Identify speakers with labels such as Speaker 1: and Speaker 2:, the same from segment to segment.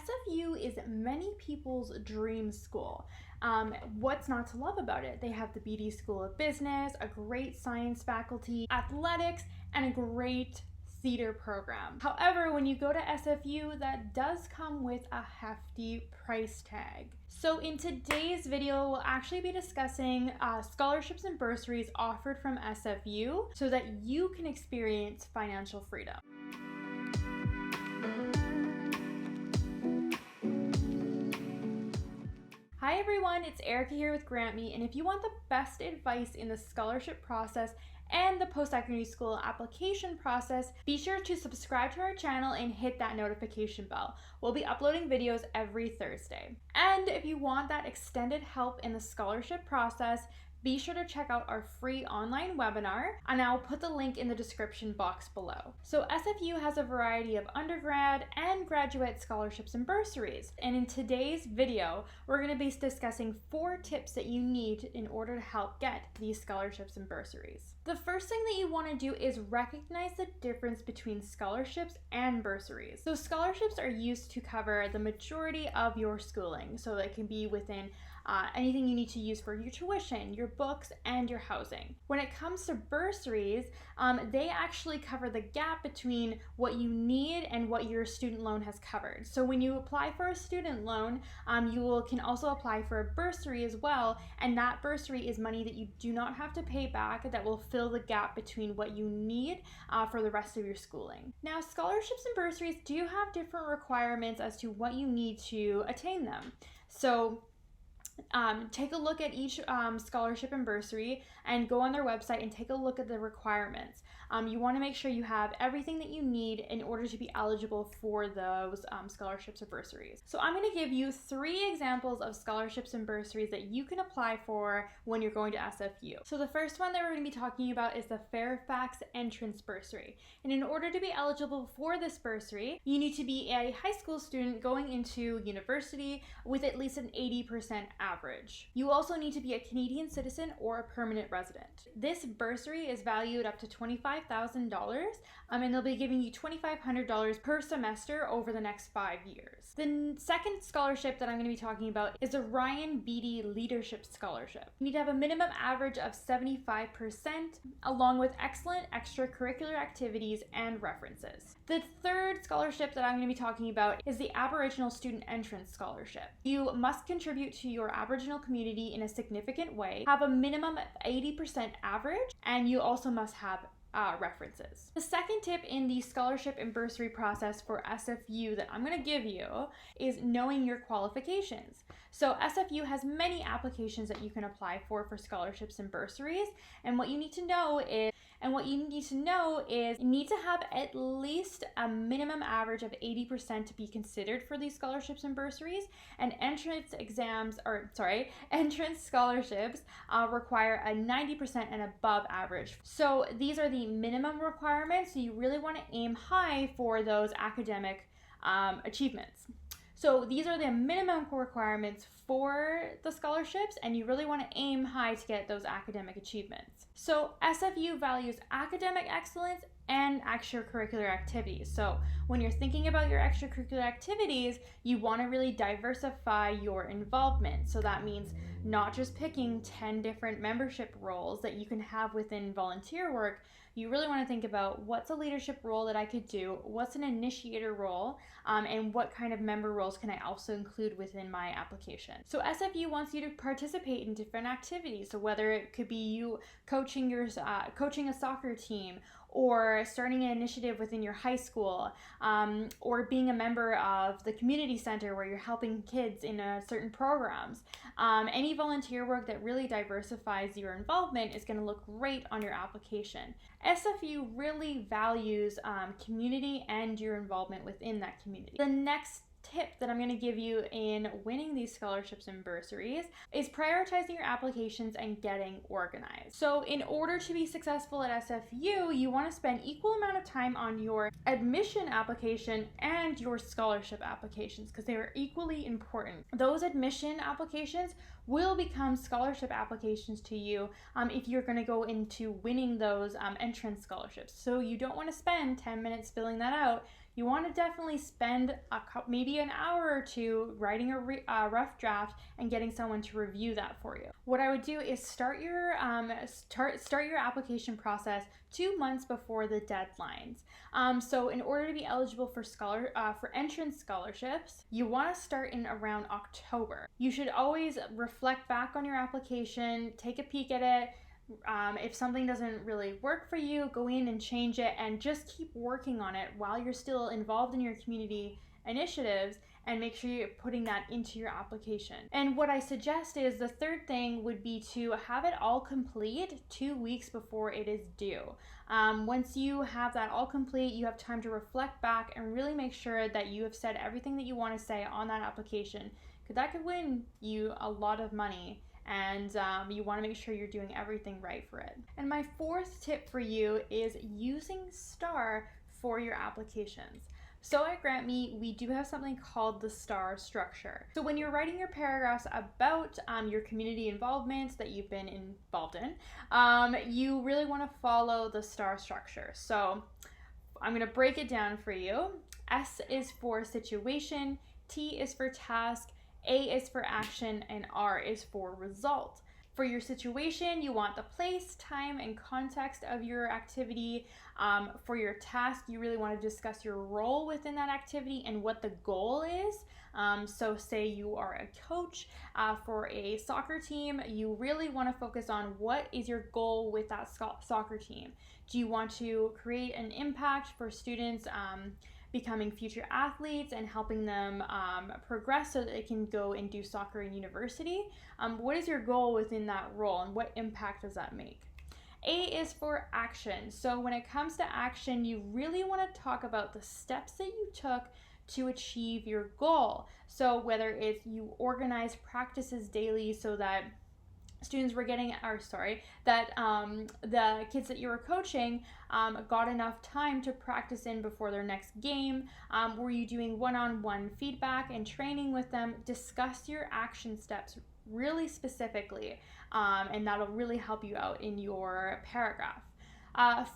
Speaker 1: SFU is many people's dream school. What's not to love about it? They have the BD School of Business, a great science faculty, athletics, and a great theater program. However, when you go to SFU, that does come with a hefty price tag. So in today's video, we'll actually be discussing scholarships and bursaries offered from SFU so that you can experience financial freedom. Hi everyone, it's Erica here with GrantMe, and if you want the best advice in the scholarship process and the post-secondary school application process, be sure to subscribe to our channel and hit that notification bell. We'll be uploading videos every Thursday. And if you want that extended help in the scholarship process, be sure to check out our free online webinar, and I'll put the link in the description box below. So SFU has a variety of undergrad and graduate scholarships and bursaries. And in today's video, we're going to be discussing 4 tips that you need in order to help get these scholarships and bursaries. The first thing that you want to do is recognize the difference between scholarships and bursaries. So scholarships are used to cover the majority of your schooling. So it can be within anything you need to use for your tuition, your books, and your housing. When it comes to bursaries, they actually cover the gap between what you need and what your student loan has covered. So when you apply for a student loan, you can also apply for a bursary as well, and that bursary is money that you do not have to pay back that will fill the gap between what you need for the rest of your schooling. Now, scholarships and bursaries do have different requirements as to what you need to attain them. So take a look at each scholarship and bursary and go on their website and take a look at the requirements. You want to make sure you have everything that you need in order to be eligible for those scholarships or bursaries. So I'm going to give you 3 examples of scholarships and bursaries that you can apply for when you're going to SFU. So the first one that we're going to be talking about is the Fairfax Entrance Bursary. And in order to be eligible for this bursary, you need to be a high school student going into university with at least an 80% average. You also need to be a Canadian citizen or a permanent resident. This bursary is valued up to $25,000, and they'll be giving you $2,500 per semester over the next 5 years. The second scholarship that I'm going to be talking about is a Ryan Beatty Leadership Scholarship. You need to have a minimum average of 75%, along with excellent extracurricular activities and references. The third scholarship that I'm going to be talking about is the Aboriginal Student Entrance Scholarship. You must contribute to your Aboriginal community in a significant way, have a minimum of 80% average, and you also must have references. The second tip in the scholarship and bursary process for SFU that I'm going to give you is knowing your qualifications. So SFU has many applications that you can apply for scholarships and bursaries, and what you need to know is you need to have at least a minimum average of 80% to be considered for these scholarships and bursaries, and entrance scholarships require a 90% and above average. So these are the minimum requirements, so you really want to aim high for those academic achievements. So these are the minimum requirements for the scholarships, and you really want to aim high to get those academic achievements. So SFU values academic excellence and extracurricular activities. So when you're thinking about your extracurricular activities, you want to really diversify your involvement. So that means not just picking 10 different membership roles that you can have within volunteer work. You really want to think about what's a leadership role that I could do, what's an initiator role, and what kind of member roles can I also include within my application. So SFU wants you to participate in different activities. So whether it could be you coaching a soccer team, or starting an initiative within your high school, or being a member of the community center where you're helping kids in certain programs. Any volunteer work that really diversifies your involvement is going to look great on your application. SFU really values community and your involvement within that community. The next tip that I'm going to give you in winning these scholarships and bursaries is prioritizing your applications and getting organized. So in order to be successful at SFU, you want to spend equal amount of time on your admission application and your scholarship applications because they are equally important. Those admission applications will become scholarship applications to you if you're going to go into winning those entrance scholarships. So you don't want to spend 10 minutes filling that out. you want to definitely spend maybe an hour or two writing a rough draft and getting someone to review that for you. What I would do is start your application process 2 months before the deadlines. So in order to be eligible for entrance scholarships, you want to start in around October. You should always reflect back on your application, take a peek at it. If something doesn't really work for you, go in and change it, and just keep working on it while you're still involved in your community initiatives, and make sure you're putting that into your application. And what I suggest is the third thing would be to have it all complete 2 weeks before it is due. Once you have that all complete, you have time to reflect back and really make sure that you have said everything that you want to say on that application, because that could win you a lot of money. And you want to make sure you're doing everything right for it. And my fourth tip for you is using STAR for your applications. So at GrantMe, we do have something called the STAR structure. So when you're writing your paragraphs about your community involvements that you've been involved in, you really want to follow the STAR structure. So I'm going to break it down for you. S is for situation, T is for task, A is for action, and R is for result. For your situation, you want the place, time, and context of your activity. For your task, you really want to discuss your role within that activity and what the goal is. So say you are a coach for a soccer team, you really want to focus on what is your goal with that soccer team. Do you want to create an impact for students becoming future athletes and helping them progress so that they can go and do soccer in university? What is your goal within that role, and what impact does that make? A is for action. So when it comes to action, you really want to talk about the steps that you took to achieve your goal. So whether it's you organize practices daily so that students were getting, the kids that you were coaching got enough time to practice in before their next game. Were you doing one-on-one feedback and training with them? Discuss your action steps really specifically, and that'll really help you out in your paragraph.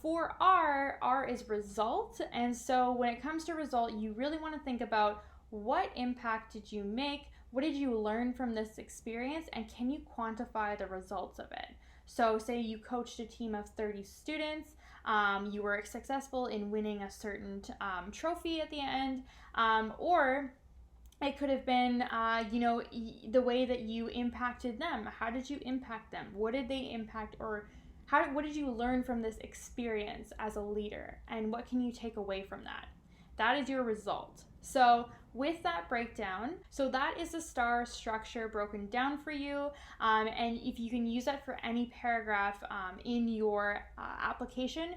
Speaker 1: For R is result. And so when it comes to result, you really want to think about what impact did you make? What did you learn from this experience, and can you quantify the results of it? So say you coached a team of 30 students, you were successful in winning a certain trophy at the end, or it could have been, the way that you impacted them. How did you impact them? What did they impact, or what did you learn from this experience as a leader, and what can you take away from that? That is your result. So with that breakdown, so that is the STAR structure broken down for you, and if you can use that for any paragraph in your application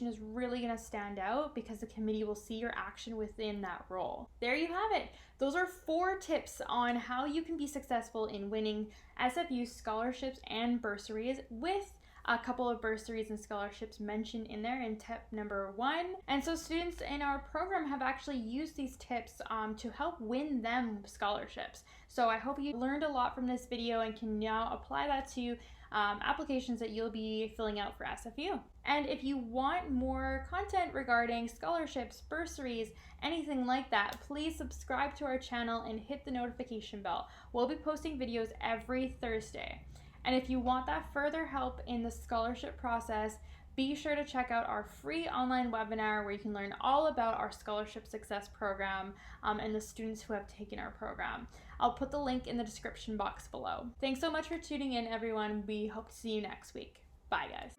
Speaker 1: is really going to stand out because the committee will see your action within that role. There you have it. Those are 4 tips on how you can be successful in winning SFU scholarships and bursaries, with a couple of bursaries and scholarships mentioned in there in tip number 1. And so students in our program have actually used these tips to help win them scholarships. So I hope you learned a lot from this video and can now apply that to applications that you'll be filling out for SFU. And if you want more content regarding scholarships, bursaries, anything like that, please subscribe to our channel and hit the notification bell. We'll be posting videos every Thursday. And if you want that further help in the scholarship process, be sure to check out our free online webinar where you can learn all about our Scholarship Success Program and the students who have taken our program. I'll put the link in the description box below. Thanks so much for tuning in, everyone. We hope to see you next week. Bye, guys.